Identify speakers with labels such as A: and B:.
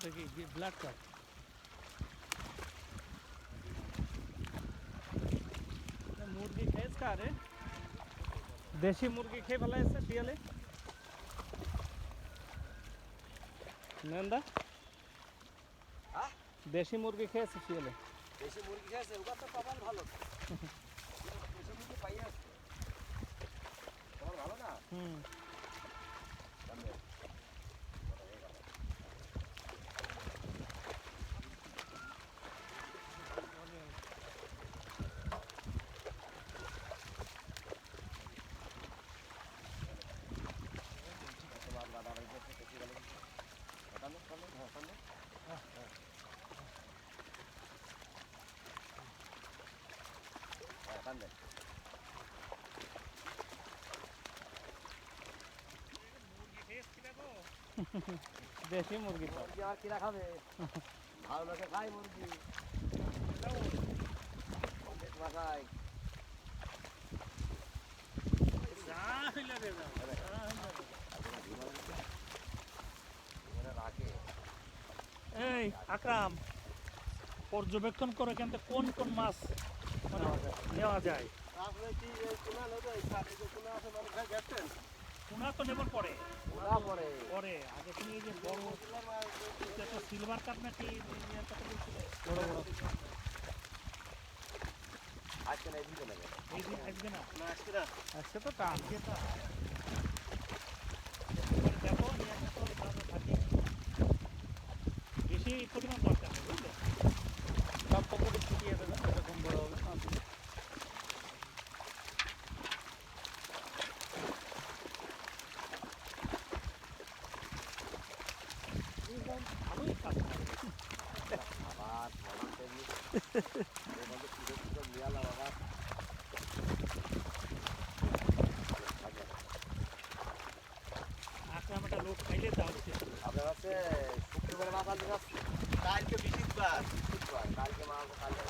A: এটা কি blood carp? মুরগি খেয়েছ রে? দেশি মুরগি খেয়ে ফেলা এসছে শিয়ালে। নন্দা দেশি মুরগি খেয়েছে শিয়ালে।
B: দেশি মুরগি খেয়েছে, ওটা তো কপাল ভালো। দেশি মুরগি পাই আছে, কপাল ভালো না।
A: দেশি মুরগি তো
B: মুরগি আর কিরা খাবে? ভালো লোকে খায় মুরগি, খায়।
A: এই আকরাম, পর্যবেক্ষণ করে কিন্তু কোন কোন মাছ নেওয়া যায়। টুনা তো নেবার পরে পরে আগে তুমি এই যে বড় একটা সিলভার কাপ নাকি বড় বড়
B: আজকে না, এই দিন
A: এই দিন আসবে না?
B: আজকে না,
A: আজকে তো টান যেটা দেখো থাকি বেশি পরিমাণ দরকার নেই, বুঝলে? সব পকেটে ছুটিয়ে দেবে, এরকম বড় হবে না। ভালোই কাজ করে।
B: আবার নিয়ালা বাবা
A: আকরাম একটা লোক খাইলে তাহলে
B: আপনার হচ্ছে শুক্রবারে মাছ আনতে যাচ্ছি, কালকে বৃহস্পতিবার, কালকে মাছ, কালকে